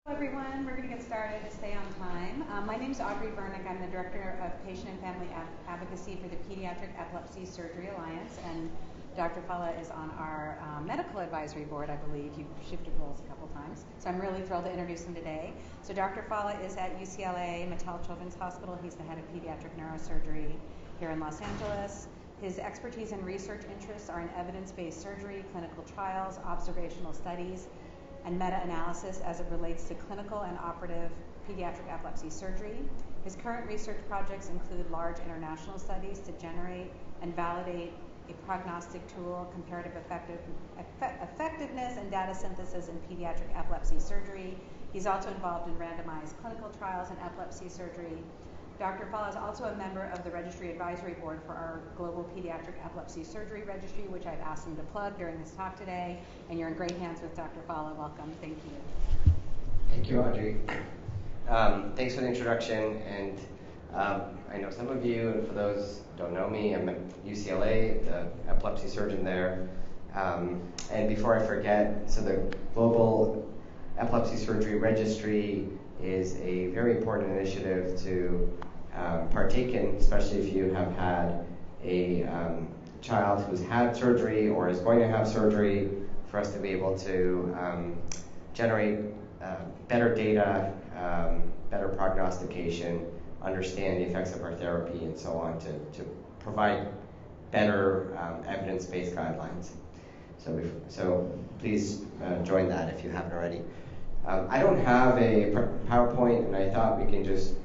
Hello everyone, we're going to get started to stay on time. My name is Audrey Bernick. I'm the Director of Patient and Family Advocacy for the Pediatric Epilepsy Surgery Alliance, and Dr. Fallah is on our medical advisory board, I believe. You've shifted roles a couple times, so I'm really thrilled to introduce him today. So Dr. Fallah is at UCLA Mattel Children's Hospital. He's the head of pediatric neurosurgery here in Los Angeles. His expertise and research interests are in evidence-based surgery, clinical trials, observational studies, and meta-analysis as it relates to clinical and operative pediatric epilepsy surgery. His current research projects include large international studies to generate and validate a prognostic tool, comparative effectiveness, and data synthesis in pediatric epilepsy surgery. He's also involved in randomized clinical trials in epilepsy surgery. Dr. Fallah is also a member of the Registry Advisory Board for our Global Pediatric Epilepsy Surgery Registry, which I've asked him to plug during this talk today. And you're in great hands with Dr. Fallah. Welcome. Thank you. Thank you, Audrey. Thanks for the introduction. And I know some of you, and for those who don't know me, I'm at UCLA, the epilepsy surgeon there. And before I forget, so the Global Epilepsy Surgery Registry is a very important initiative to partake in, especially if you have had a child who's had surgery or is going to have surgery, for us to be able to generate better data, better prognostication, understand the effects of our therapy, and so on, to provide better evidence-based guidelines. So please join that if you haven't already. I don't have a PowerPoint, and I thought we can just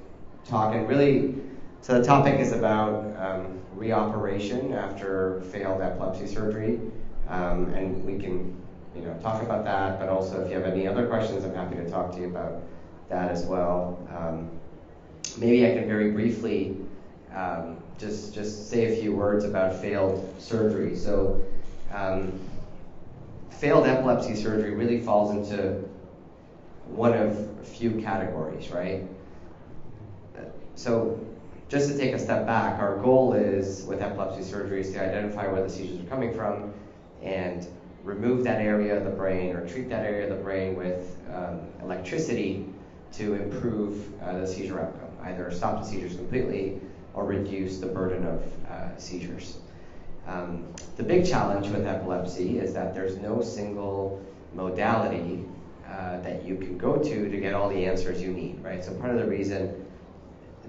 talk. And really, so the topic is about reoperation after failed epilepsy surgery, and we can, talk about that. But also, if you have any other questions, I'm happy to talk to you about that as well. Maybe I can very briefly just say a few words about failed surgery. So, failed epilepsy surgery really falls into one of a few categories, right? So just to take a step back, our goal is with epilepsy surgery is to identify where the seizures are coming from and remove that area of the brain or treat that area of the brain with electricity to improve the seizure outcome, either stop the seizures completely or reduce the burden of seizures. The big challenge with epilepsy is that there's no single modality that you can go to get all the answers you need, right? So part of the reason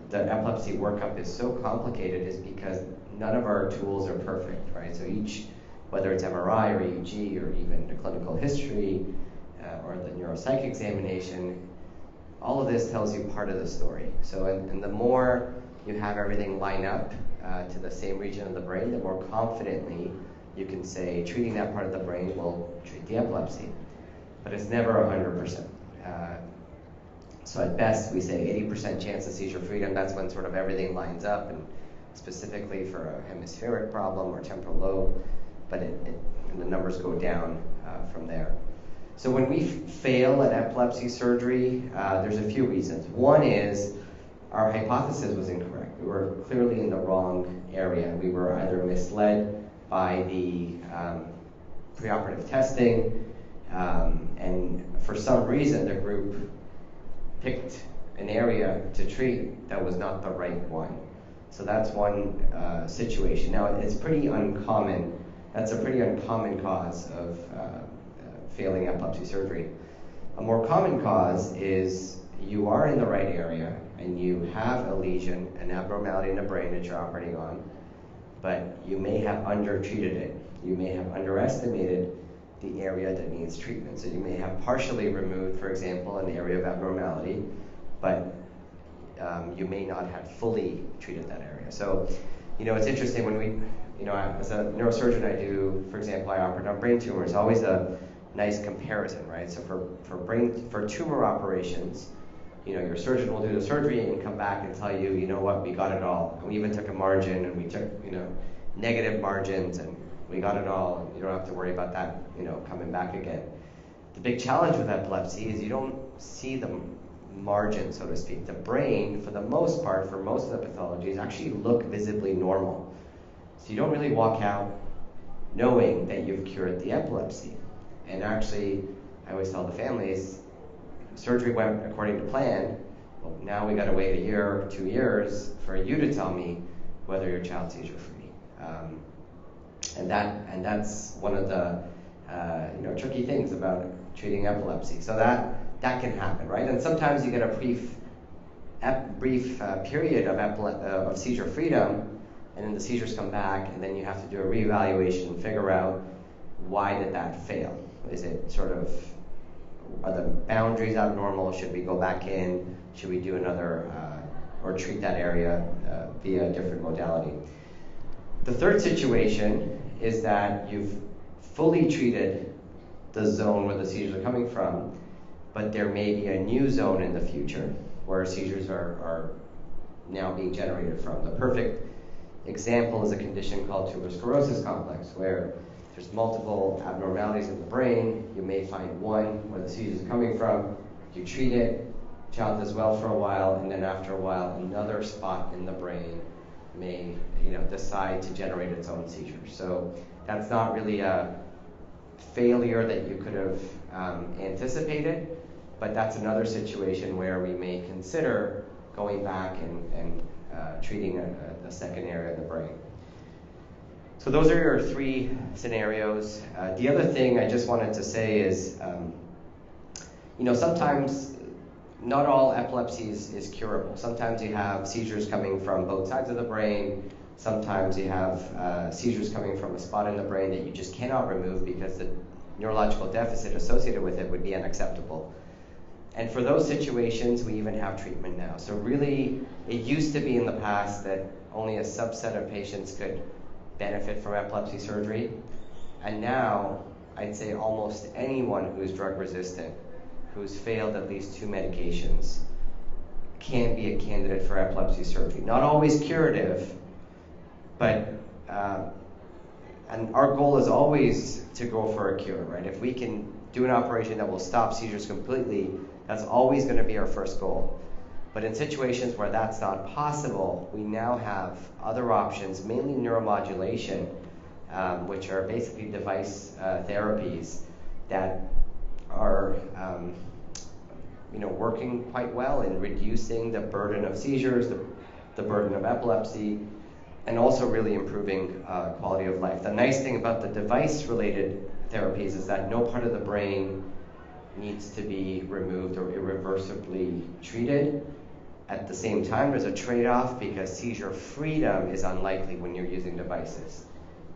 the epilepsy workup is so complicated is because none of our tools are perfect, right? So each, whether it's MRI or EEG or even the clinical history or the neuropsych examination, all of this tells you part of the story. So and the more you have everything line up to the same region of the brain, the more confidently you can say treating that part of the brain will treat the epilepsy. But it's never 100%. So at best, we say 80% chance of seizure freedom. That's when sort of everything lines up, and specifically for a hemispheric problem or temporal lobe, but and the numbers go down from there. So when we fail at epilepsy surgery, there's a few reasons. One is our hypothesis was incorrect. We were clearly in the wrong area. We were either misled by the preoperative testing, and for some reason the group picked an area to treat that was not the right one. So that's one situation. Now, it's pretty uncommon. That's a pretty uncommon cause of failing epilepsy surgery. A more common cause is you are in the right area and you have a lesion, an abnormality in the brain that you're operating on, but you may have undertreated it. You may have underestimated the area that needs treatment. So you may have partially removed, for example, an area of abnormality, but you may not have fully treated that area. So, it's interesting when we, as a neurosurgeon, I do, for example, I operate on brain tumors. Always a nice comparison, right? So for tumor operations, your surgeon will do the surgery and come back and tell you, we got it all. And we even took a margin and we took, negative margins, and we got it all. You don't have to worry about that, coming back again. The big challenge with epilepsy is you don't see the margin, so to speak. The brain, for the most part, for most of the pathologies, actually look visibly normal. So you don't really walk out knowing that you've cured the epilepsy. And actually, I always tell the families, surgery went according to plan, well, now we got to wait a year or 2 years for you to tell me whether your child's seizure free. And that's one of the tricky things about treating epilepsy. So that can happen, right? And sometimes you get a brief period of seizure freedom, and then the seizures come back, and then you have to do a reevaluation and figure out why did that fail. Is it sort of, are the boundaries abnormal? Should we go back in? Should we do another, or treat that area via a different modality? The third situation is that you've fully treated the zone where the seizures are coming from, but there may be a new zone in the future where seizures are now being generated from. The perfect example is a condition called tuberous sclerosis complex, where there's multiple abnormalities in the brain. You may find one where the seizures are coming from, you treat it, child does well for a while, and then after a while, another spot in the brain may decide to generate its own seizures. So that's not really a failure that you could have anticipated, but that's another situation where we may consider going back and treating a second area of the brain. So those are your 3 scenarios. The other thing I just wanted to say is, sometimes not all epilepsy is curable. Sometimes you have seizures coming from both sides of the brain. Sometimes you have seizures coming from a spot in the brain that you just cannot remove because the neurological deficit associated with it would be unacceptable. And for those situations, we even have treatment now. So really, it used to be in the past that only a subset of patients could benefit from epilepsy surgery. And now, I'd say almost anyone who's drug resistant, who's failed at least 2 medications, can be a candidate for epilepsy surgery. Not always curative, but and our goal is always to go for a cure, right? If we can do an operation that will stop seizures completely, that's always going to be our first goal. But in situations where that's not possible, we now have other options, mainly neuromodulation, which are basically device therapies that are working quite well in reducing the burden of seizures, the burden of epilepsy, and also really improving quality of life. The nice thing about the device-related therapies is that no part of the brain needs to be removed or irreversibly treated. At the same time, there's a trade-off because seizure freedom is unlikely when you're using devices.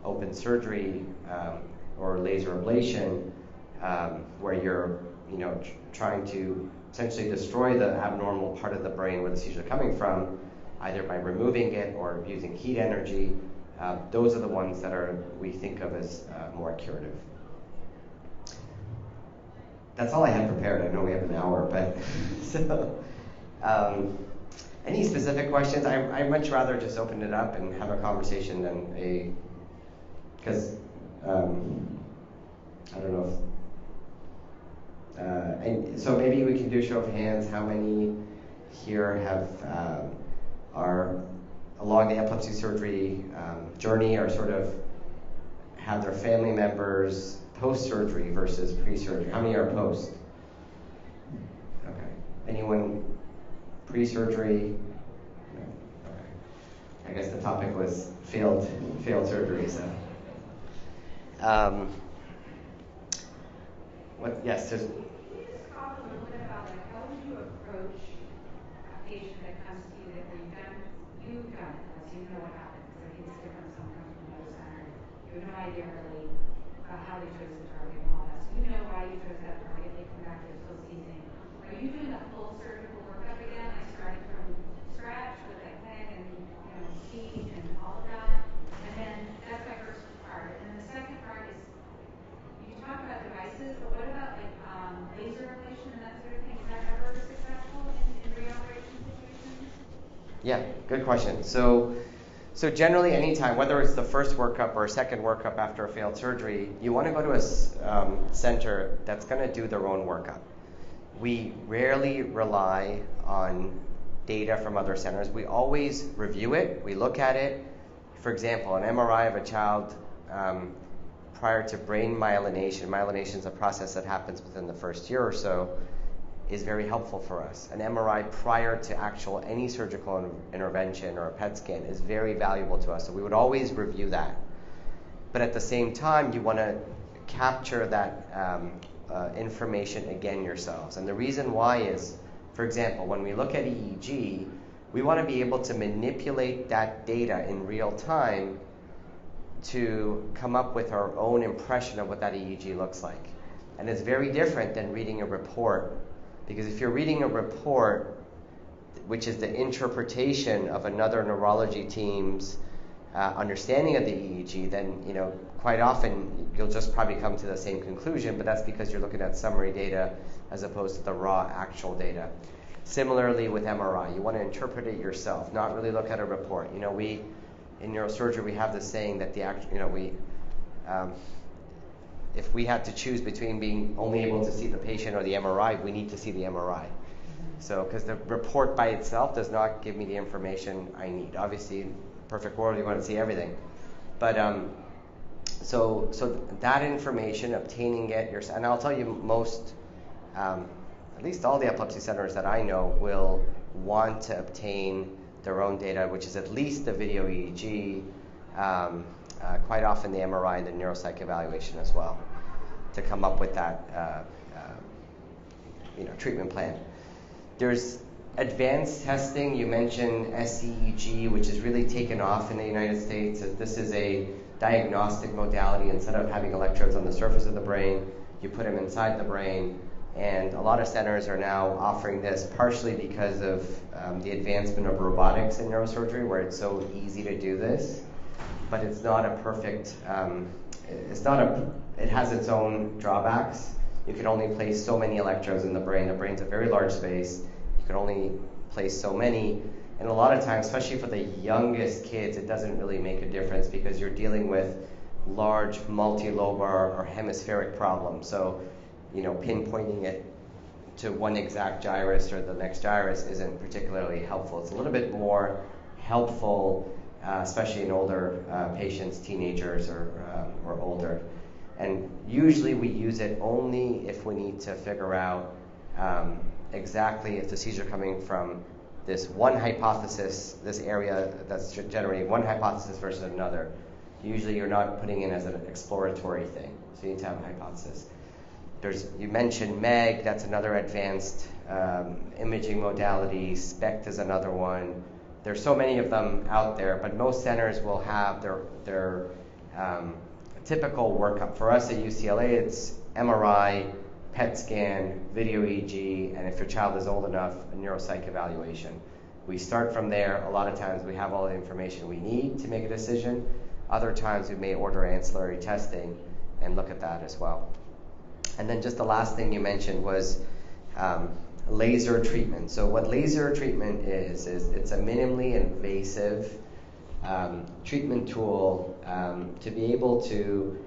Open surgery or laser ablation, where you're trying to essentially destroy the abnormal part of the brain where the seizures are coming from, either by removing it or using heat energy. Those are the ones that we think of as more curative. That's all I had prepared. I know we have an hour, but so any specific questions? I'd much rather just open it up and have a conversation than because I don't know if, and so maybe we can do a show of hands. How many here are along the epilepsy surgery journey, or sort of have their family members post-surgery versus pre-surgery? How many are post? Okay. Anyone pre-surgery? No. Okay. I guess the topic was failed surgery, so. Yes, just. Can you just talk a little bit about how would you approach a patient that comes to you that you've done it, so you know what happens? I think it's different. Some come from another center. You have no idea really how they chose the target and all that. So you know why you chose that target. They come back, they're still seizing. Are you doing the full surgical workup again, like starting from scratch with a head and feet and all of that? And then that's my first part. And then the second part is you talk about devices, but what about like laser ablation and that sort of thing? Is that ever successful in reoperation situations? Yeah, good question. So generally, anytime, whether it's the first workup or a second workup after a failed surgery, you want to go to a center that's going to do their own workup. We rarely rely on data from other centers. We always review it. We look at it. For example, an MRI of a child prior to brain myelination. Myelination is a process that happens within the first year or so. is very helpful for us. An MRI prior to actual any surgical intervention or a PET scan is very valuable to us, so we would always review that. But at the same time, you want to capture that information again yourselves. And the reason why is, for example, when we look at EEG, we want to be able to manipulate that data in real time to come up with our own impression of what that EEG looks like. And it's very different than reading a report, because if you're reading a report, which is the interpretation of another neurology team's understanding of the EEG, then quite often you'll just probably come to the same conclusion, but that's because you're looking at summary data as opposed to the raw actual data. Similarly with MRI, you want to interpret it yourself, not really look at a report. We in neurosurgery, we have this saying that if we had to choose between being only able to see the patient or the MRI, we need to see the MRI. So, because the report by itself does not give me the information I need. Obviously, in a perfect world, you want to see everything. But so that information, obtaining it yourself, and I'll tell you at least all the epilepsy centers that I know will want to obtain their own data, which is at least the video EEG, quite often the MRI and the neuropsych evaluation as well, to come up with that treatment plan. There's advanced testing. You mentioned SEEG, which is really taken off in the United States. This is a diagnostic modality. Instead of having electrodes on the surface of the brain, you put them inside the brain. And a lot of centers are now offering this, partially because of the advancement of robotics in neurosurgery, where it's so easy to do this. But it's not a perfect, it has its own drawbacks. You can only place so many electrodes in the brain. The brain's a very large space. You can only place so many. And a lot of times, especially for the youngest kids, it doesn't really make a difference because you're dealing with large multilobar or hemispheric problems. So, pinpointing it to one exact gyrus or the next gyrus isn't particularly helpful. It's a little bit more helpful, especially in older patients, teenagers or older. And usually we use it only if we need to figure out exactly if the seizure coming from this one hypothesis, this area that's generating one hypothesis versus another. Usually you're not putting in as an exploratory thing, so you need to have a hypothesis. You mentioned MEG, that's another advanced imaging modality. SPECT is another one. There's so many of them out there, but most centers will have their typical workup. For us at UCLA, it's MRI, PET scan, video EEG, and if your child is old enough, a neuropsych evaluation. We start from there. A lot of times we have all the information we need to make a decision. Other times we may order ancillary testing and look at that as well. And then just the last thing you mentioned was laser treatment. So what laser treatment is it's a minimally invasive treatment tool to be able to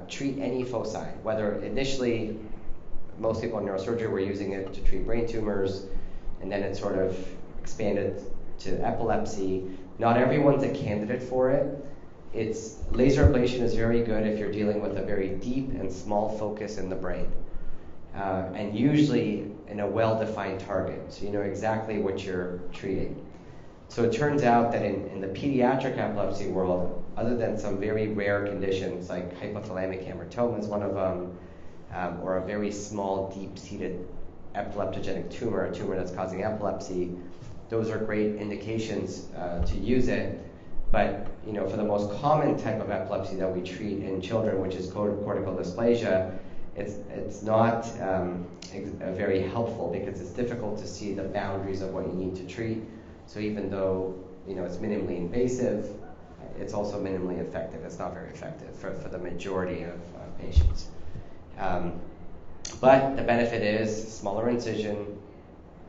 treat any foci, whether initially most people in neurosurgery were using it to treat brain tumors, and then it sort of expanded to epilepsy. Not everyone's a candidate for it. Laser ablation is very good if you're dealing with a very deep and small focus in the brain, and usually in a well-defined target, so you know exactly what you're treating. So it turns out that in the pediatric epilepsy world, other than some very rare conditions like hypothalamic hamartoma is one of them, or a very small, deep-seated epileptogenic tumor, a tumor that's causing epilepsy, those are great indications to use it. But for the most common type of epilepsy that we treat in children, which is cortical dysplasia, it's not very helpful because it's difficult to see the boundaries of what you need to treat. So even though it's minimally invasive, it's also minimally effective. It's not very effective for the majority of patients. But the benefit is smaller incision,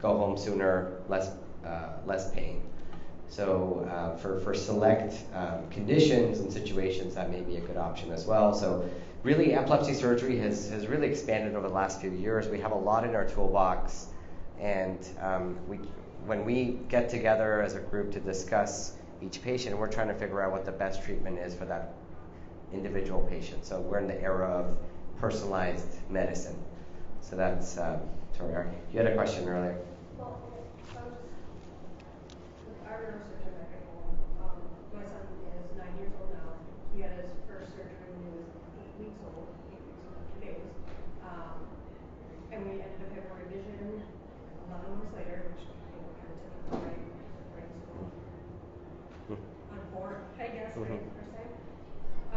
go home sooner, less pain. So for select conditions and situations, that may be a good option as well. So really, epilepsy surgery has really expanded over the last few years. We have a lot in our toolbox, and when we get together as a group to discuss each patient, we're trying to figure out what the best treatment is for that individual patient. So we're in the era of personalized medicine. So that's Sorry, Ari. You had a question earlier. Well, so with our neurosurgeon back at home, my son is 9 years old now. He had his first surgery when he was 8 weeks old, 2 days. And we ended up having a revision 11 months later, which kind of typical, right? Brain school. On board, I guess, right, per se.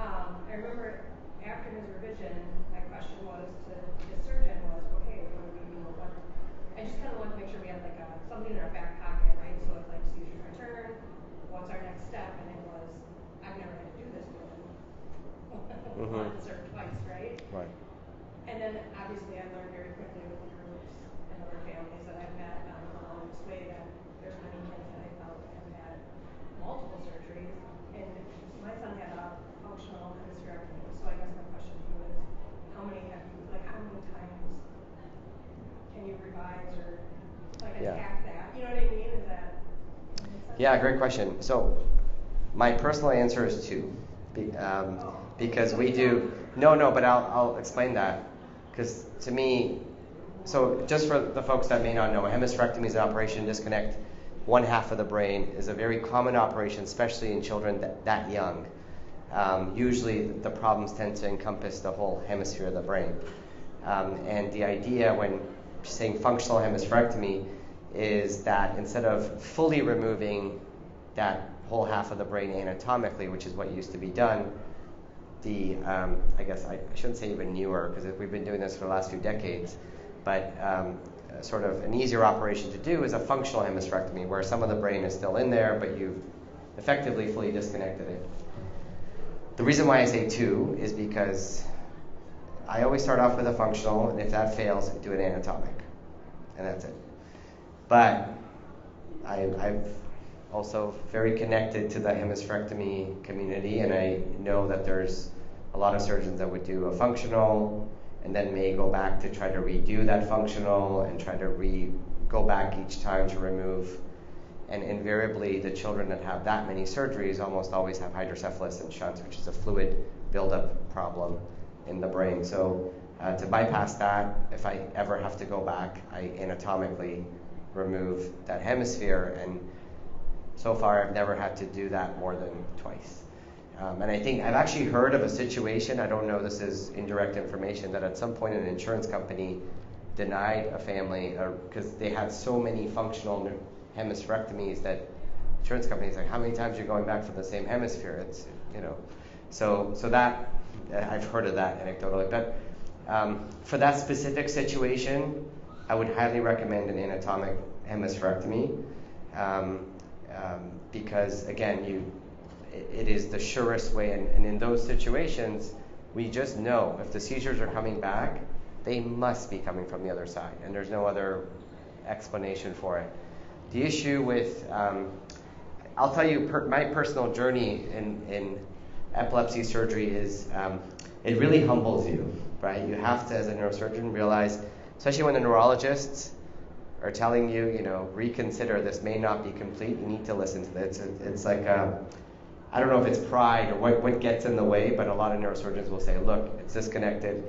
I remember after his revision, my question was to the surgeon was, okay, what do we, what? I just kind of wanted to make sure we had like something in our back pocket, right? So it's like seizures return, what's our next step? And it was, I've never had to do this with him once or twice, right? Right. And then obviously I learned very quickly with the groups and other families that I've met along this way that there's many kids that I felt have had multiple surgeries. And my son had a functional hysterectomy. So I guess my question to you is, how many times can you revise or like attack that? You know what I mean? Is that? Yeah, great question. So my personal answer is 2, because we do. No, but I'll explain that. Because to me, so just for the folks that may not know, a hemispherectomy is an operation to disconnect one half of the brain. Is a very common operation, especially in children that young. Usually the problems tend to encompass the whole hemisphere of the brain. And the idea when saying functional hemispherectomy is that instead of fully removing that whole half of the brain anatomically, which is what used to be done, I guess I shouldn't say even newer, because we've been doing this for the last few decades, but sort of an easier operation to do is a functional hemispherectomy, where some of the brain is still in there, but you've effectively fully disconnected it. The reason why I say 2 is because I always start off with a functional, and if that fails, I do an anatomic, and that's it. But I've also very connected to the hemispherectomy community, and I know that there's a lot of surgeons that would do a functional and then may go back to try to redo that functional and try to go back each time to remove. And invariably, the children that have that many surgeries almost always have hydrocephalus and shunts, which is a fluid buildup problem in the brain. So to bypass that, if I ever have to go back, I anatomically remove that hemisphere, and so far I've never had to do that more than twice. And I think I've actually heard of a situation, I don't know, this is indirect information, that at some point an insurance company denied a family because they had so many functional hemispherectomies that insurance companies like, how many times are you going back for the same hemisphere? It's, so that I've heard of that anecdotally. But for that specific situation, I would highly recommend an anatomic hemispherectomy because again, it is the surest way, and in those situations, we just know if the seizures are coming back, they must be coming from the other side, and there's no other explanation for it. The issue with, I'll tell you, my personal journey in epilepsy surgery is, it really humbles you, right? You have to, as a neurosurgeon, realize, especially when the neurologists are telling you, reconsider, this may not be complete, you need to listen to this. It's like, I don't know if it's pride or what gets in the way, but a lot of neurosurgeons will say, look, it's disconnected,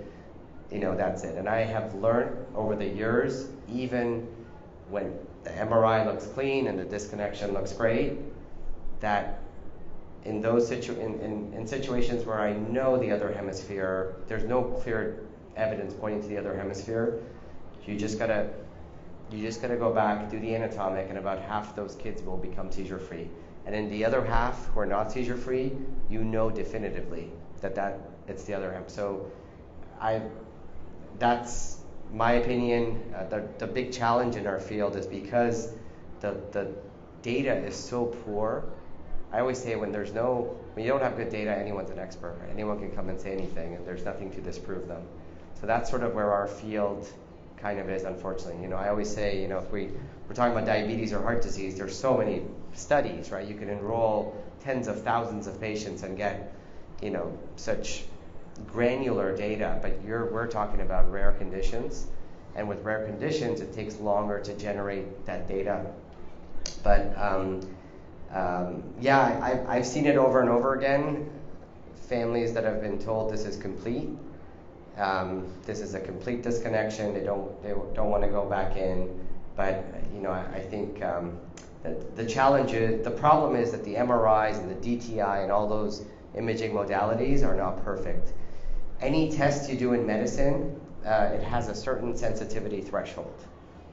that's it. And I have learned over the years, even when the MRI looks clean and the disconnection looks great, that in those in situations where I know the other hemisphere, there's no clear evidence pointing to the other hemisphere, you just gotta go back, do the anatomic, and about half those kids will become seizure-free. And in the other half who are not seizure-free, definitively that it's the other half. So that's my opinion. The big challenge in our field is because the data is so poor. I always say when you don't have good data, anyone's an expert. Right? Anyone can come and say anything, and there's nothing to disprove them. So that's sort of where our field kind of is, unfortunately. I always say, if we're talking about diabetes or heart disease, there's so many studies, right? You can enroll tens of thousands of patients and get, such granular data, but we're talking about rare conditions, and with rare conditions, it takes longer to generate that data. But I've seen it over and over again, families that have been told this is complete, This is a complete disconnection. They don't want to go back in. But I think that the problem is that the MRIs and the DTI and all those imaging modalities are not perfect. Any test you do in medicine, it has a certain sensitivity threshold,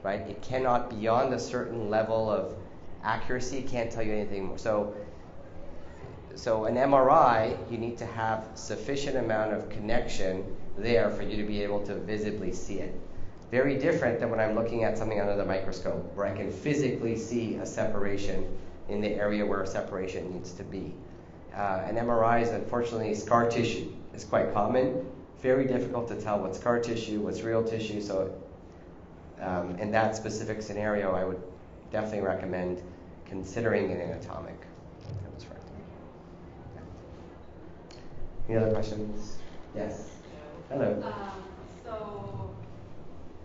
right? It cannot, beyond a certain level of accuracy, can't tell you anything more. So an MRI, you need to have sufficient amount of connection there for you to be able to visibly see it. Very different than when I'm looking at something under the microscope, where I can physically see a separation in the area where a separation needs to be. And MRIs, unfortunately, scar tissue is quite common. Very difficult to tell what's scar tissue, what's real tissue. So in that specific scenario, I would definitely recommend considering an anatomic. That was right. Any other questions? Yes. Hello. So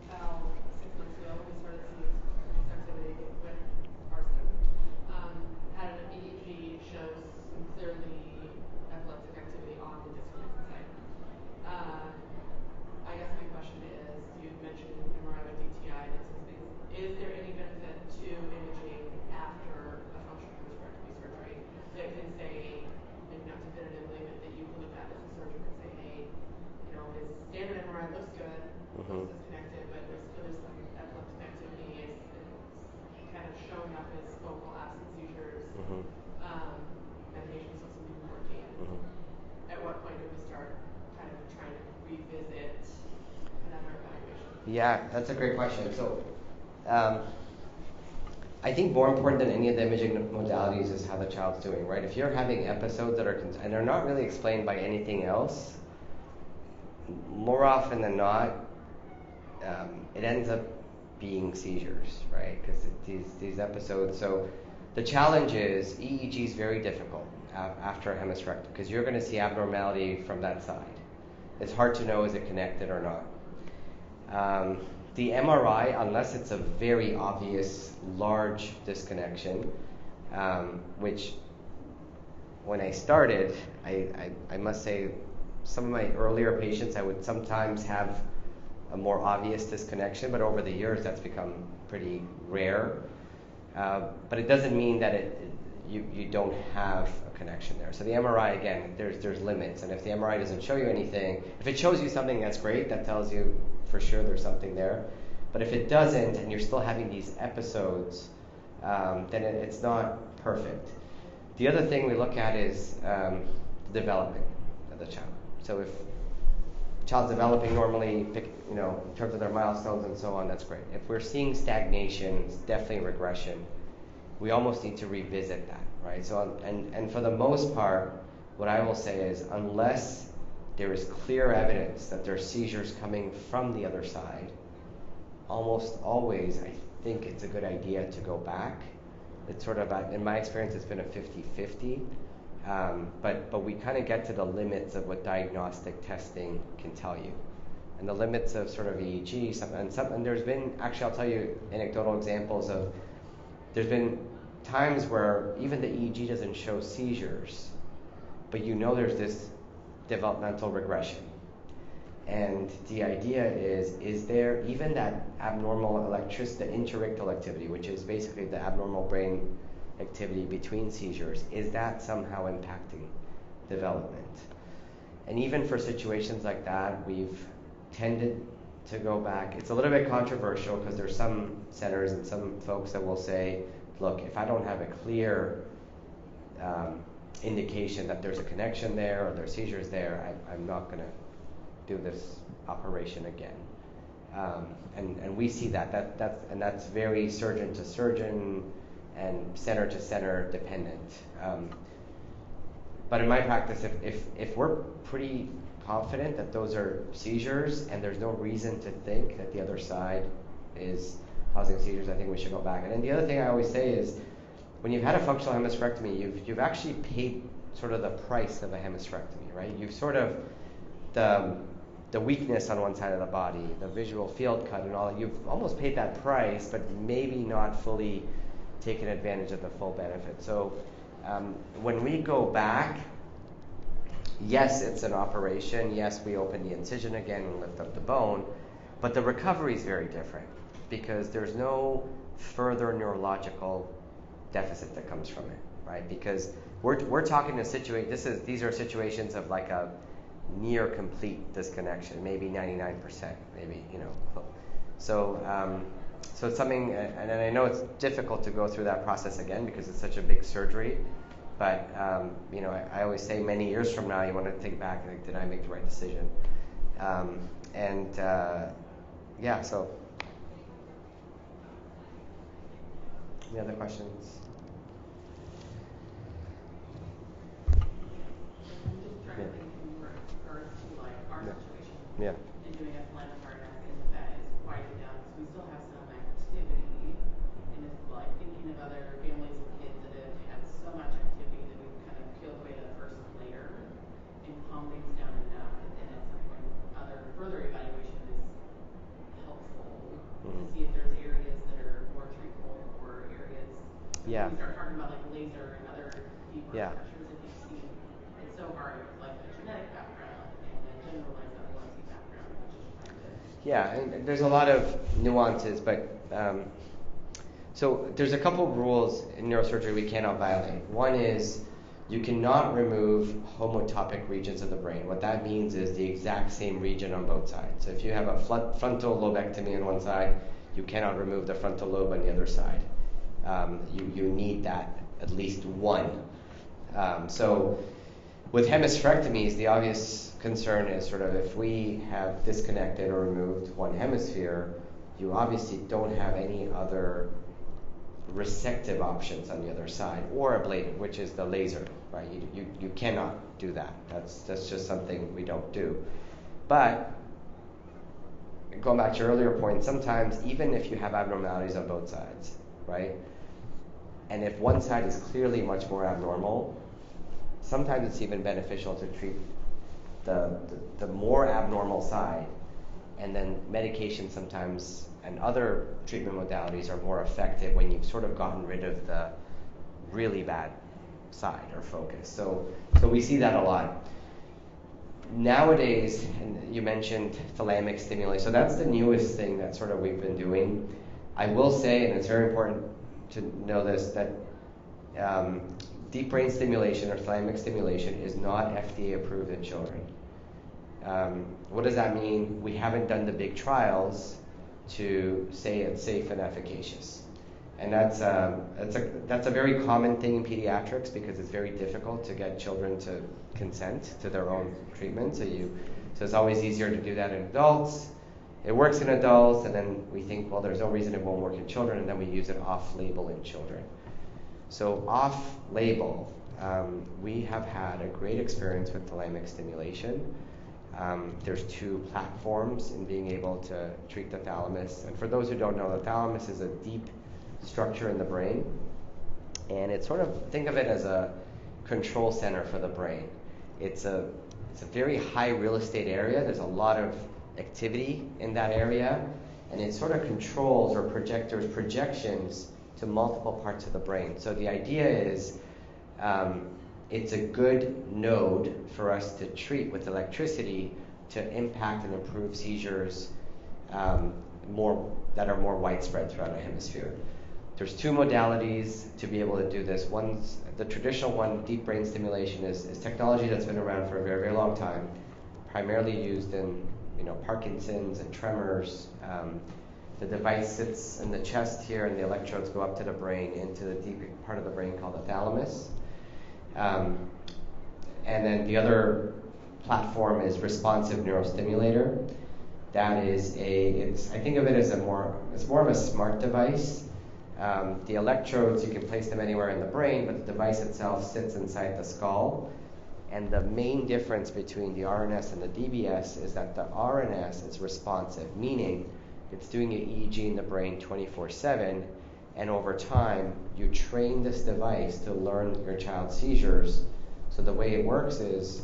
about 6 months ago, we started seeing this activity with our son. Had an EEG shows some clearly epileptic activity on the disconnected site. I guess my question is, you mentioned MRI with DTI and some things. Is there any benefit to imaging after a functional hysterectomy surgery that can say, maybe not definitively, but that you can look at as a surgeon and say, hey, his standard MRI looks good, it's disconnected, but there's some epileptic activity, it's kind of showing up as focal absent seizures, medication still seems to be working. At what point do we start kind of trying to revisit another evaluation? Yeah, that's a great question. So I think more important than any of the imaging modalities is how the child's doing, right? If you're having episodes that are, and they're not really explained by anything else, more often than not, it ends up being seizures, right? Because these episodes. So the challenge is EEG is very difficult after a hemispherectomy because you're going to see abnormality from that side. It's hard to know is it connected or not. The MRI, unless it's a very obvious large disconnection, which when I started, I must say, some of my earlier patients, I would sometimes have a more obvious disconnection, but over the years that's become pretty rare. But it doesn't mean that you don't have a connection there. So the MRI, again, there's limits, and if the MRI doesn't show you anything, if it shows you something, that's great. That tells you for sure there's something there. But if it doesn't, and you're still having these episodes, then it's not perfect. The other thing we look at is the development of the child. So if the child's developing normally, in terms of their milestones and so on, that's great. If we're seeing stagnation, it's definitely regression. We almost need to revisit that, right? So, and for the most part, what I will say is, unless there is clear evidence that there's seizures coming from the other side, almost always, I think it's a good idea to go back. It's sort of, in my experience, it's been a 50-50. But we kind of get to the limits of what diagnostic testing can tell you. And the limits of sort of EEG, and there's been, actually I'll tell you anecdotal examples of, there's been times where even the EEG doesn't show seizures, but there's this developmental regression. And the idea is there even that abnormal electricity, the interictal activity, which is basically the abnormal brain activity between seizures, is that somehow impacting development? And even for situations like that, we've tended to go back. It's a little bit controversial because there's some centers and some folks that will say, look, if I don't have a clear indication that there's a connection there or there's seizures there, I'm not going to do this operation again. And we see that's very surgeon to surgeon and center to center dependent. But in my practice, if we're pretty confident that those are seizures and there's no reason to think that the other side is causing seizures, I think we should go back. And then the other thing I always say is, when you've had a functional hemispherectomy, you've actually paid sort of the price of a hemispherectomy, right? You've sort of the weakness on one side of the body, the visual field cut and all, you've almost paid that price, but maybe not fully taken advantage of the full benefit. So when we go back, yes, it's an operation. Yes, we open the incision again and lift up the bone, but the recovery is very different because there's no further neurological deficit that comes from it, right? Because we're talking these are situations of like a near complete disconnection, maybe 99%, maybe, So it's something, and I know it's difficult to go through that process again because it's such a big surgery. But I always say many years from now, you want to think back and think, did I make the right decision? So. Any other questions? I'm just trying to think in regards to like our situation. Yeah. And doing a planetary neck and that is quieted down because we still have some activity. And it's like thinking of other families and kids that have had so much activity that we've kind of peeled away the first layer and calmed things down enough that then at some point other further evaluation is helpful to see if there's areas that are more treatable or areas Yeah. we start talking about like laser and other deeper Yeah. pressures that you've seen. It's so hard with like a genetic background and a generalized epilepsy background, which is trying to. Yeah, and there's a lot of nuances, but so there's a couple rules in neurosurgery we cannot violate. One is you cannot remove homotopic regions of the brain. What that means is the exact same region on both sides. So if you have a frontal lobectomy on one side, you cannot remove the frontal lobe on the other side. You need that at least one. So with hemispherectomies, the obvious concern is sort of if we have disconnected or removed one hemisphere, you obviously don't have any other resective options on the other side, or ablative, which is the laser, right? You cannot do that. That's just something we don't do. But going back to your earlier point, sometimes even if you have abnormalities on both sides, right? And if one side is clearly much more abnormal, sometimes it's even beneficial to treat the more abnormal side, and then medication sometimes and other treatment modalities are more effective when you've sort of gotten rid of the really bad side or focus. So we see that a lot. Nowadays, and you mentioned thalamic stimulation, so that's the newest thing that sort of we've been doing. I will say, and it's very important to know this, that deep brain stimulation or thalamic stimulation is not FDA approved in children. What does that mean? We haven't done the big trials to say it's safe and efficacious. And that's a very common thing in pediatrics because it's very difficult to get children to consent to their own treatment. So it's always easier to do that in adults. It works in adults, and then we think, well, there's no reason it won't work in children, and then we use it off-label in children. So off-label, we have had a great experience with thalamic stimulation. There's two platforms in being able to treat the thalamus. And for those who don't know, the thalamus is a deep structure in the brain. And it's sort of, think of it as a control center for the brain. It's a very high real estate area. There's a lot of activity in that area. And it sort of controls or projections to multiple parts of the brain. So the idea is it's a good node for us to treat with electricity to impact and improve seizures that are more widespread throughout a hemisphere. There's two modalities to be able to do this. One's the traditional one, deep brain stimulation, is technology that's been around for a very, very long time, primarily used in Parkinson's and tremors. The device sits in the chest here, and the electrodes go up to the brain into the deep part of the brain called the thalamus. And then the other platform is responsive neurostimulator. That is I think of it as it's more of a smart device. The electrodes, you can place them anywhere in the brain, but the device itself sits inside the skull. And the main difference between the RNS and the DBS is that the RNS is responsive, meaning it's doing an EEG in the brain 24/7, and over time, you train this device to learn your child's seizures. So the way it works is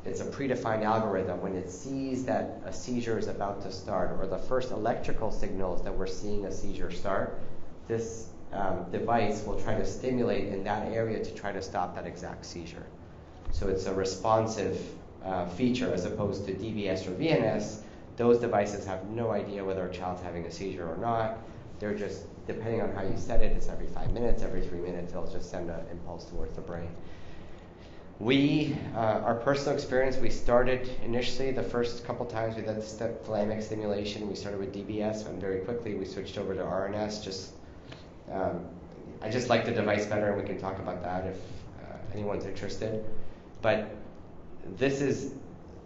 it's a predefined algorithm. When it sees that a seizure is about to start, or the first electrical signals that we're seeing a seizure start, this device will try to stimulate in that area to try to stop that exact seizure. So it's a responsive feature as opposed to DBS or VNS. Those devices have no idea whether a child's having a seizure or not. They're just, depending on how you set it, it's every 5 minutes, every 3 minutes, it'll just send an impulse towards the brain. Our personal experience, we started initially, the first couple times we did thalamic stimulation, we started with DBS, and very quickly we switched over to RNS. I just like the device better, and we can talk about that if anyone's interested. But this is,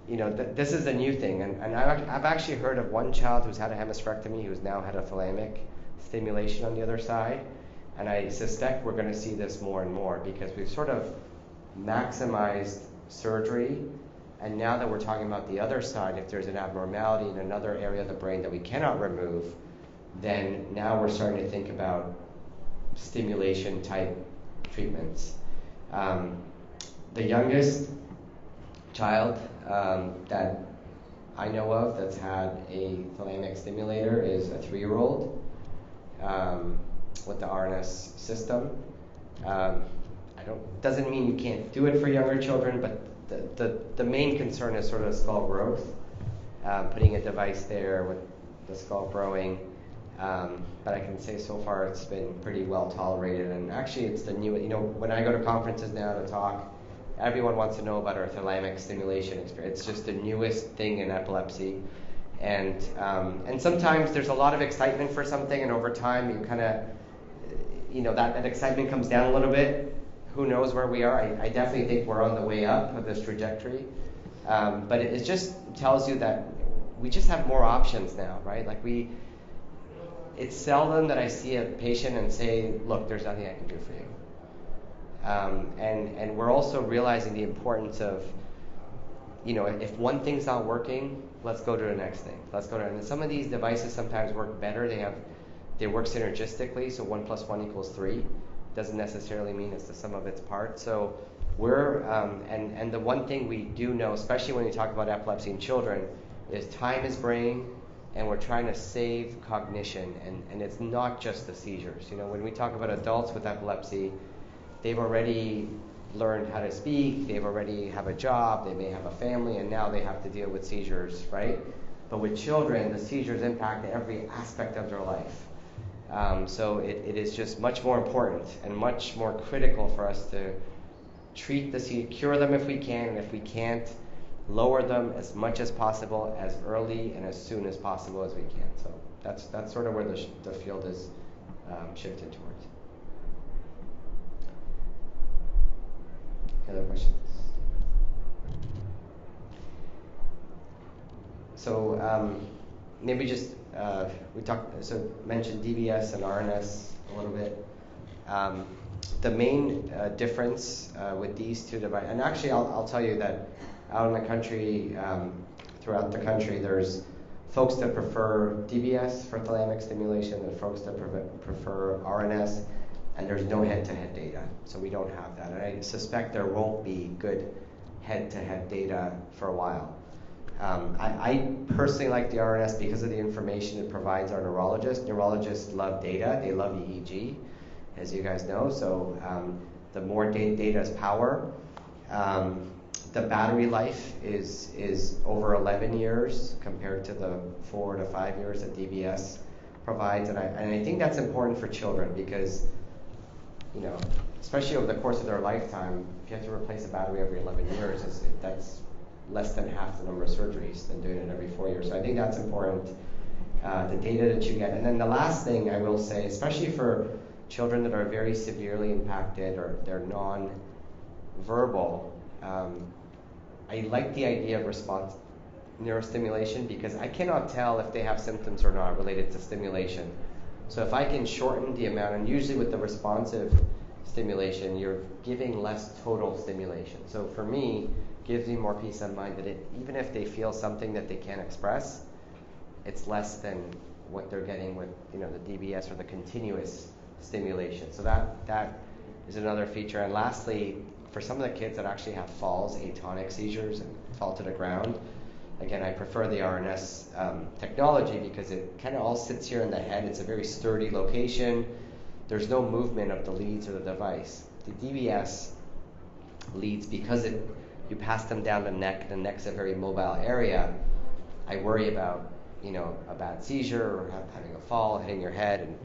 this is a new thing, and I've actually heard of one child who's had a hemispherectomy who's now had a thalamic stimulation on the other side, and I suspect we're going to see this more and more because we've sort of maximized surgery, and now that we're talking about the other side, if there's an abnormality in another area of the brain that we cannot remove, then now we're starting to think about stimulation type treatments. The youngest child that I know of that's had a thalamic stimulator is a 3-year-old with the RNS system. Doesn't mean you can't do it for younger children, but the main concern is sort of skull growth, putting a device there with the skull growing. But I can say so far it's been pretty well tolerated, and actually it's the new, when I go to conferences now to talk, everyone wants to know about our thalamic stimulation experience. It's just the newest thing in epilepsy, and sometimes there's a lot of excitement for something, and over time you kind of, that excitement comes down a little bit. Who knows where we are? I definitely think we're on the way up of this trajectory, but it just tells you that we just have more options now, right? It's seldom that I see a patient and say, look, there's nothing I can do for you. And we're also realizing the importance of, if one thing's not working, let's go to the next thing. And some of these devices sometimes work better. They work synergistically, so 1 + 1 = 3. Doesn't necessarily mean it's the sum of its parts. So we're, and the one thing we do know, especially when we talk about epilepsy in children, is time is brain, and we're trying to save cognition, and it's not just the seizures. When we talk about adults with epilepsy, they've already learned how to speak, they've already have a job, they may have a family, and now they have to deal with seizures, right? But with children, the seizures impact every aspect of their life. So it is just much more important and much more critical for us to treat the seizures, cure them if we can, and if we can't, lower them as much as possible, as early and as soon as possible as we can. So that's sort of where the field is shifted towards. Any other questions? So maybe just mentioned DBS and RNS a little bit. The main difference with these two devices, and actually I'll tell you that out in the country, throughout the country, there's folks that prefer DBS for thalamic stimulation and folks that prefer RNS, and there's no head-to-head data, so we don't have that. And I suspect there won't be good head-to-head data for a while. I personally like the RNS because of the information it provides our neurologists. Neurologists love data. They love EEG, as you guys know. So the more data is power. The battery life is over 11 years compared to the 4 to 5 years that DBS provides. And I think that's important for children because, especially over the course of their lifetime, if you have to replace a battery every 11 years, that's less than half the number of surgeries than doing it every 4 years. So I think that's important, the data that you get. And then the last thing I will say, especially for children that are very severely impacted or they're non-verbal, I like the idea of response neurostimulation because I cannot tell if they have symptoms or not related to stimulation. So if I can shorten the amount, and usually with the responsive stimulation, you're giving less total stimulation. So for me, gives me more peace of mind that even if they feel something that they can't express, it's less than what they're getting with the DBS or the continuous stimulation. So that is another feature. And lastly, for some of the kids that actually have falls, atonic seizures, and fall to the ground, again, I prefer the RNS technology because it kind of all sits here in the head. It's a very sturdy location. There's no movement of the leads or the device. The DBS, leads, because you pass them down the neck's a very mobile area. I worry about, a bad seizure or having a fall, hitting your head, and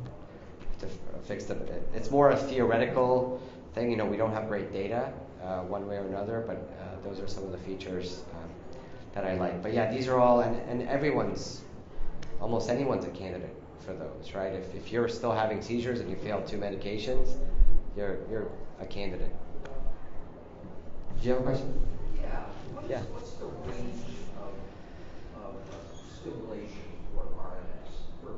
to fix them. It's more a theoretical thing. We don't have great data one way or another, but those are some of the features that I like. But yeah, these are all, and almost anyone's a candidate for those, right? If you're still having seizures and you failed 2 medications, you're a candidate. Do you have a question? Yeah. What's the range of stimulation for RNS? For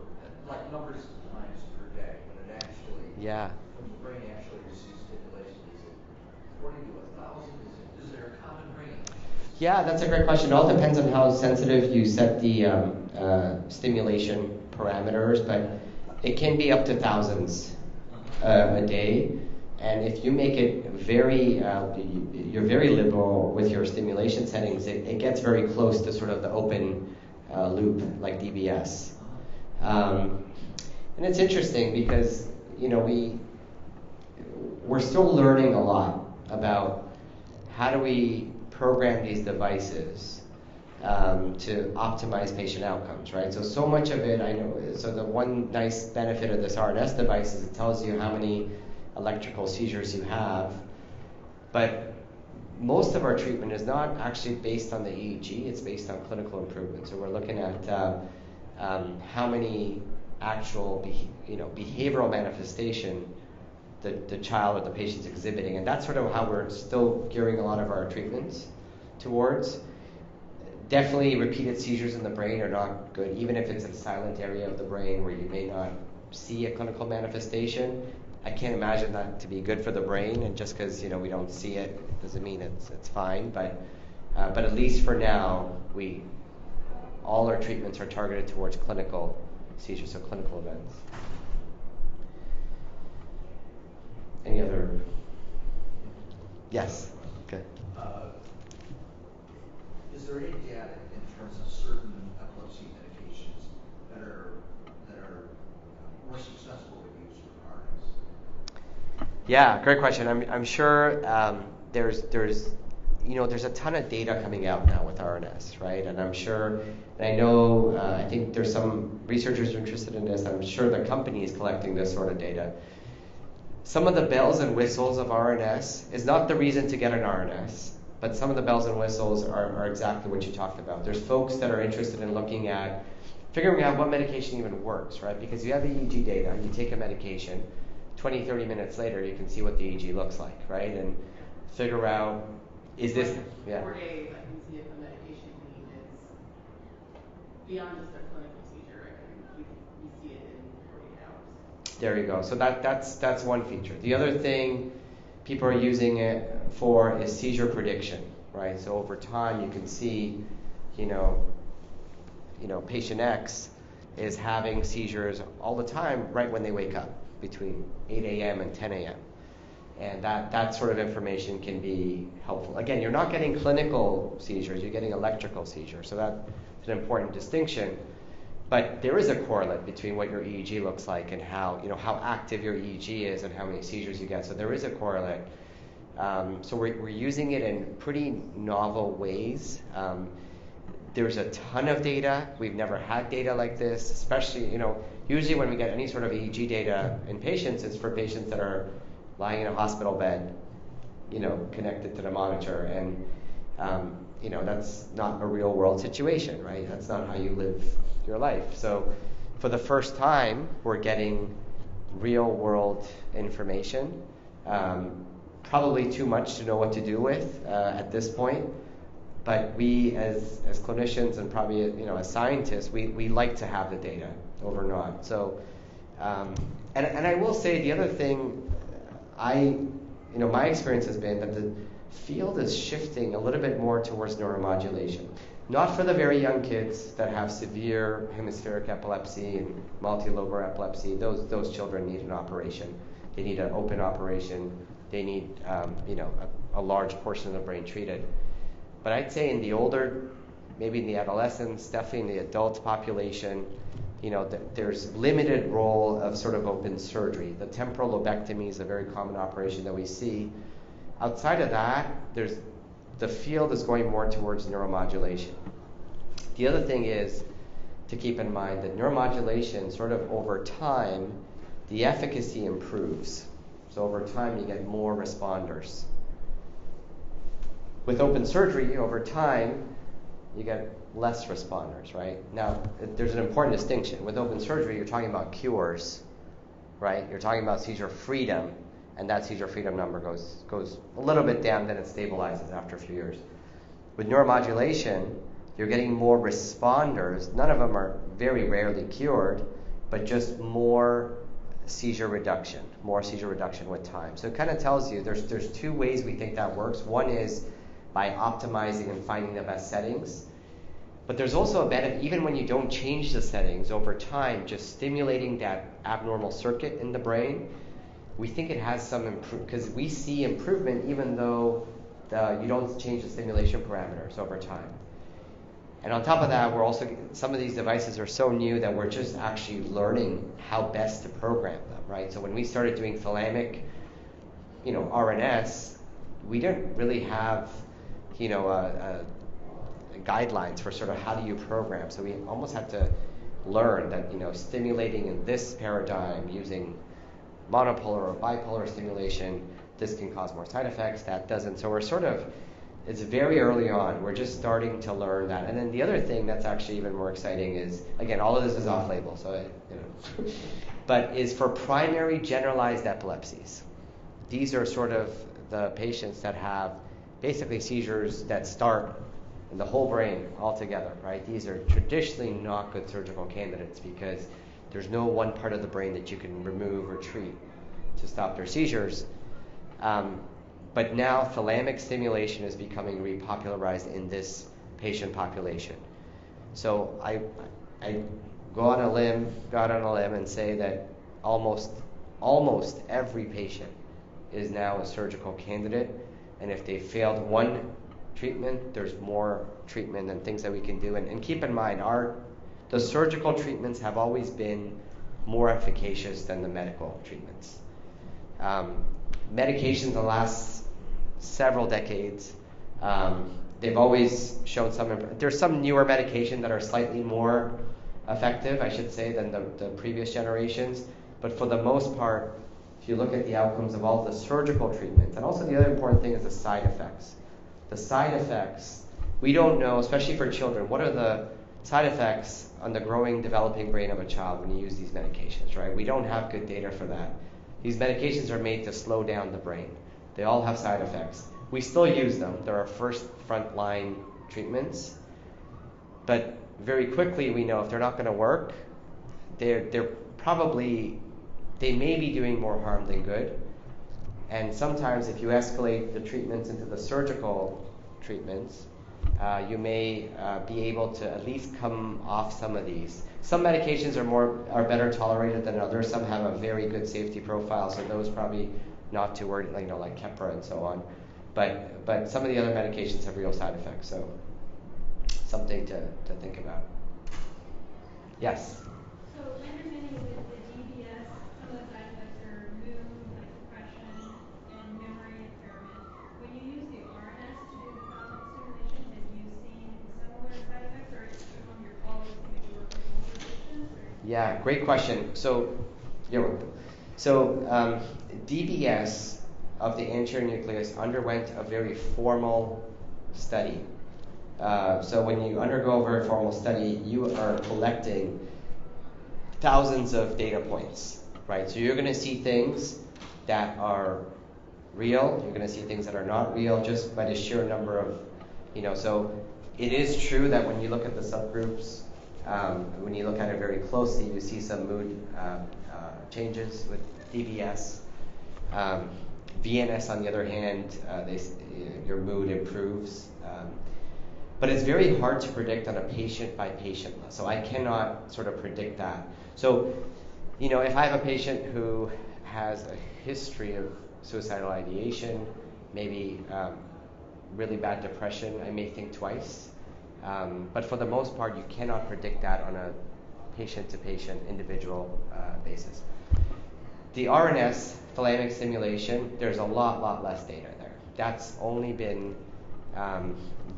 like numbers of times per day when it actually, when the brain actually receives stimulation, is it 40 to 1,000? Is there a common range? Yeah, that's a great question. It all depends on how sensitive you set the stimulation parameters, but it can be up to thousands a day. And if you make it you're very liberal with your stimulation settings, it gets very close to sort of the open loop, like DBS. And it's interesting because, we're still learning a lot about how do we program these devices to optimize patient outcomes, right? So much of it, I know, so the one nice benefit of this RNS device is it tells you how many electrical seizures you have, but most of our treatment is not actually based on the EEG, it's based on clinical improvement. So we're looking at how many actual behavioral manifestation the child or the patient's exhibiting, and that's sort of how we're still gearing a lot of our treatments towards. Definitely repeated seizures in the brain are not good, even if it's a silent area of the brain where you may not see a clinical manifestation. I can't imagine that to be good for the brain, and just because we don't see it doesn't mean it's fine. But at least for now, all our treatments are targeted towards clinical seizures, so clinical events. Any other? Yes. Okay. Is there any data in terms of certain epilepsy medications that are more successful when used for RNS? Yeah, great question. I'm sure there's a ton of data coming out now with RNS, right? And I'm sure, and I know, I think there's some researchers interested in this. I'm sure the company is collecting this sort of data. Some of the bells and whistles of RNS is not the reason to get an RNS, but some of the bells and whistles are exactly what you talked about. There's folks that are interested in looking at figuring out what medication even works, right? Because you have EEG data, you take a medication, 20, 30 minutes later, you can see what the EEG looks like, right? And figure out, is this, 4 days, I can see if the medication need is beyond just a clinical seizure. We see it in 48 hours. There you go. So that's one feature. The other thing people are using it for is seizure prediction, right? So over time, you can see, patient X is having seizures all the time right when they wake up, between 8 a.m. and 10 a.m. And that sort of information can be helpful. Again, you're not getting clinical seizures, you're getting electrical seizures. So that's an important distinction. But there is a correlate between what your EEG looks like and how active your EEG is and how many seizures you get. So there is a correlate. So we're using it in pretty novel ways. There's a ton of data. We've never had data like this, especially, usually when we get any sort of EEG data in patients, it's for patients that are lying in a hospital bed, connected to the monitor. And, that's not a real world situation, right? That's not how you live your life. So for the first time, we're getting real world information. Probably too much to know what to do with at this point. But we, as clinicians and probably as scientists, we like to have the data over not. So, and I will say the other thing, my experience has been that the field is shifting a little bit more towards neuromodulation. Not for the very young kids that have severe hemispheric epilepsy and multilobar epilepsy. Those children need an operation. They need an open operation. They need a large portion of the brain treated. But I'd say in the older, maybe in the adolescents, definitely in the adult population, there's limited role of sort of open surgery. The temporal lobectomy is a very common operation that we see. Outside of that, the field is going more towards neuromodulation. The other thing is to keep in mind that neuromodulation, sort of over time, the efficacy improves. So over time, you get more responders. With open surgery, over time, you get less responders, right? Now, there's an important distinction. With open surgery, you're talking about cures, right? You're talking about seizure freedom, and that seizure freedom number goes a little bit down, then it stabilizes after a few years. With neuromodulation, you're getting more responders. None of them are very rarely cured, but just more seizure reduction with time. So it kind of tells you there's two ways we think that works. One is by optimizing and finding the best settings. But there's also a benefit, even when you don't change the settings over time, just stimulating that abnormal circuit in the brain, we think it has some improvement, because we see improvement even though you don't change the stimulation parameters over time. And on top of that, some of these devices are so new that we're just actually learning how best to program them, right? So when we started doing thalamic, RNS, we didn't really have, guidelines for sort of how do you program. So we almost had to learn that, stimulating in this paradigm using monopolar or bipolar stimulation, this can cause more side effects, that doesn't. So it's very early on. We're just starting to learn that. And then the other thing that's actually even more exciting is, again, all of this is off-label, so but is for primary generalized epilepsies. These are sort of the patients that have basically seizures that start in the whole brain altogether, right? These are traditionally not good surgical candidates because there's no one part of the brain that you can remove or treat to stop their seizures. But now thalamic stimulation is becoming repopularized in this patient population. So I go out on a limb and say that almost every patient is now a surgical candidate. And if they failed one treatment, there's more treatment and things that we can do. And keep in mind, the surgical treatments have always been more efficacious than the medical treatments. Medications in the last several decades, they've always shown there's some newer medication that are slightly more effective, I should say, than the previous generations. But for the most part, if you look at the outcomes of all the surgical treatments, and also the other important thing is the side effects. The side effects, we don't know, especially for children, what are the side effects on the growing, developing brain of a child when you use these medications, right? We don't have good data for that. These medications are made to slow down the brain. They all have side effects. We still use them. They're our first frontline treatments. But very quickly we know if they're not going to work, they may be doing more harm than good. And sometimes if you escalate the treatments into the surgical treatments, you may be able to at least come off some of these. Some medications are better tolerated than others. Some have a very good safety profile, so those probably not too worried, like Keppra and so on. But some of the other medications have real side effects, so something to think about. Yes? So my understanding is that the DBS, some of the side effects are mood, like depression, and memory impairment. When you use the RNS to do the thalamic stimulation, have you seen similar side effects, or is it on your always going to work with older patients? Yeah, great question. So DBS of the anterior nucleus underwent a very formal study. So when you undergo a very formal study, you are collecting thousands of data points, right? So you're going to see things that are real, you're going to see things that are not real, just by the sheer number of, so it is true that when you look at the subgroups, when you look at it very closely, you see some mood changes with DBS. VNS, on the other hand, your mood improves. But it's very hard to predict on a patient-by-patient level. So I cannot sort of predict that. So, if I have a patient who has a history of suicidal ideation, maybe really bad depression, I may think twice. But for the most part, you cannot predict that on a patient-to-patient, individual basis. The RNS, thalamic stimulation, there's a lot less data there. that's only been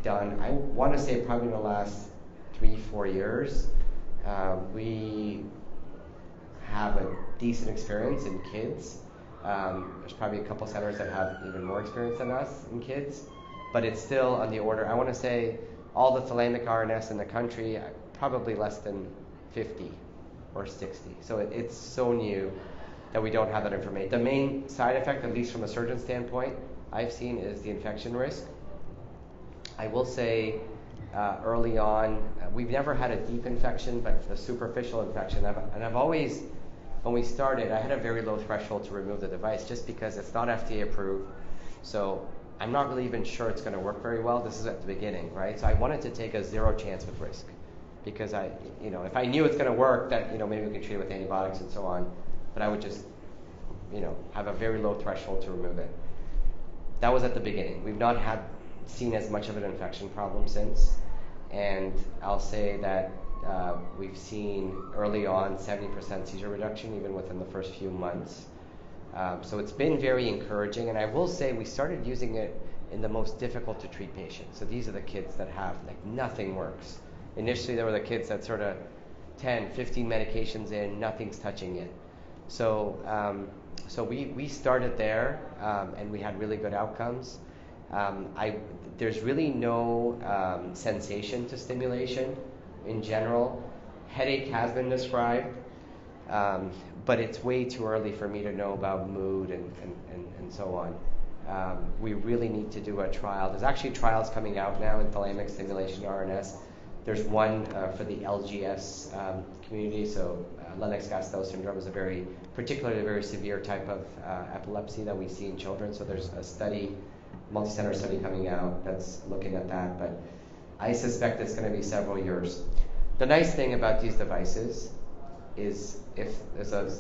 done, I want to say probably in the last 3-4 years. We have a decent experience in kids. There's probably a couple centers that have even more experience than us in kids, but it's still on the order. I want to say all the thalamic RNS in the country, probably less than 50 or 60. So it's so new that we don't have that information. The main side effect, at least from a surgeon standpoint, I've seen is the infection risk. I will say early on, we've never had a deep infection, but a superficial infection. And I've always, when we started, I had a very low threshold to remove the device just because it's not FDA approved. So I'm not really even sure it's going to work very well. This is at the beginning, right? So I wanted to take a zero chance with risk because if I knew it's going to work, that, maybe we could treat it with antibiotics and so on, but I would just, have a very low threshold to remove it. That was at the beginning. We've not seen as much of an infection problem since, and I'll say that we've seen early on 70% seizure reduction even within the first few months. So it's been very encouraging, and I will say we started using it in the most difficult to treat patients. So these are the kids that have nothing works. Initially there were the kids that sort of 10, 15 medications in, nothing's touching it. So we started there, and we had really good outcomes. There's really no sensation to stimulation in general. Headache has been described, but it's way too early for me to know about mood and so on. We really need to do a trial. There's actually trials coming out now in thalamic stimulation RNS. There's one for the LGS community, so Lennox-Gastaut syndrome is particularly a very severe type of epilepsy that we see in children. So there's a study, multi-center study coming out that's looking at that, but I suspect it's going to be several years. The nice thing about these devices is if there's a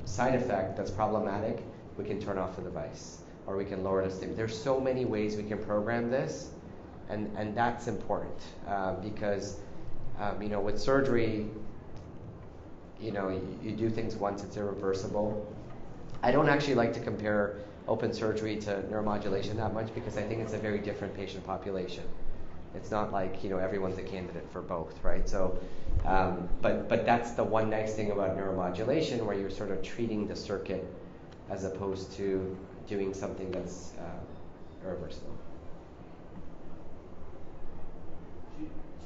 side effect that's problematic, we can turn off the device or we can lower the stim. There's so many ways we can program this, and that's important because with surgery, you do things once, it's irreversible. I don't actually like to compare open surgery to neuromodulation that much because I think it's a very different patient population. It's not like everyone's a candidate for both, right? So, but that's the one nice thing about neuromodulation, where you're sort of treating the circuit as opposed to doing something that's irreversible.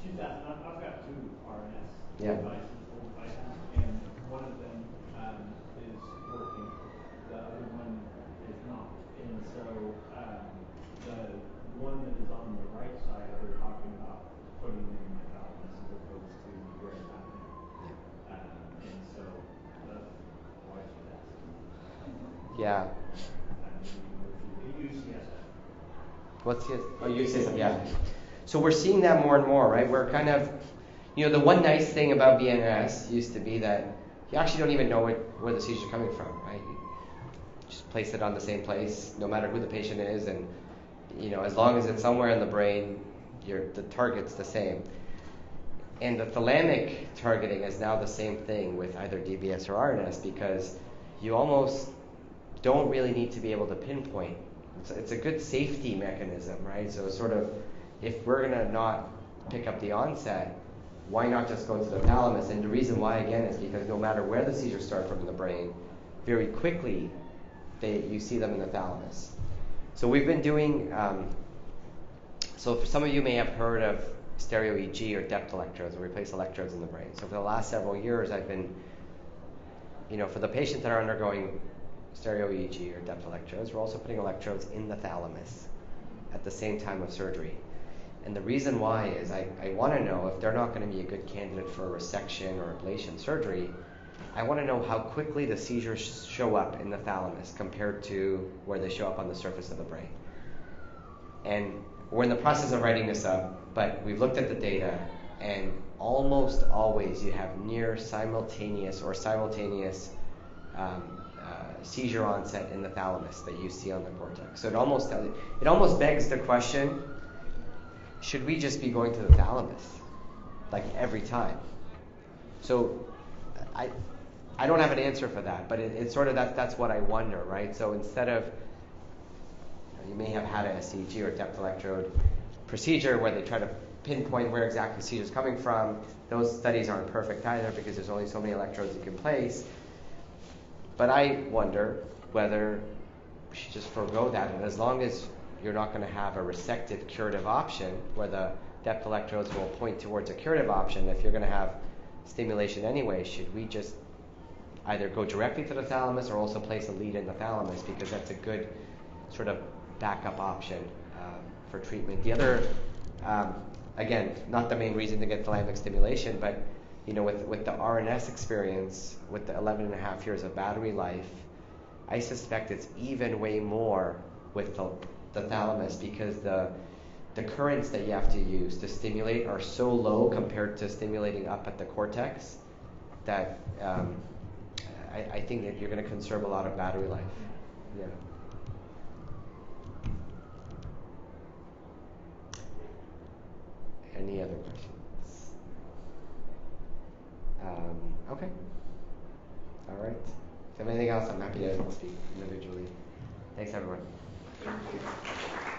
She's asking, I've got 2 RNS devices, old devices, and one of them is working, the other one is not. And so the one that is on the right side, they're talking about putting in my thalamus as opposed to where it's happening. And so that's why she's asking. Yeah. UCSF. What's his? Oh, UCSF, yeah. So we're seeing that more and more, right? We're kind of, the one nice thing about BNS used to be that you actually don't even know where the seizure is coming from, right? You just place it on the same place, no matter who the patient is, and as long as it's somewhere in the brain, the target's the same. And the thalamic targeting is now the same thing with either DBS or RNS because you almost don't really need to be able to pinpoint. It's a good safety mechanism, right? So sort of, if we're going to not pick up the onset, why not just go to the thalamus? And the reason why, again, is because no matter where the seizures start from in the brain, very quickly you see them in the thalamus. So we've been doing, so for some of you may have heard of stereo EEG or depth electrodes, where we place electrodes in the brain. So for the last several years, I've been, for the patients that are undergoing stereo EEG or depth electrodes, we're also putting electrodes in the thalamus at the same time of surgery. And the reason why is I want to know if they're not going to be a good candidate for resection or ablation surgery. I want to know how quickly the seizures show up in the thalamus compared to where they show up on the surface of the brain. And we're in the process of writing this up, but we've looked at the data, and almost always you have near simultaneous seizure onset in the thalamus that you see on the cortex. So it almost begs the question, should we just be going to the thalamus every time? So I don't have an answer for that, but it's sort of that's what I wonder, right? So instead of you may have had a ECG or depth electrode procedure where they try to pinpoint where exactly the seizure is coming from. Those studies aren't perfect either because there's only so many electrodes you can place. But I wonder whether we should just forego that. And as long as you're not going to have a resective curative option where the depth electrodes will point towards a curative option, if you're going to have stimulation anyway, should we just either go directly to the thalamus or also place a lead in the thalamus, because that's a good sort of backup option for treatment. The other, again, not the main reason to get thalamic stimulation, but with the RNS experience, with the 11 and a half years of battery life, I suspect it's even way more with the thalamus, because the currents that you have to use to stimulate are so low compared to stimulating up at the cortex that I think that you're going to conserve a lot of battery life. Yeah. Any other questions? Okay. All right. If you have anything else, I'm happy to speak individually. Thanks, everyone. Thank you.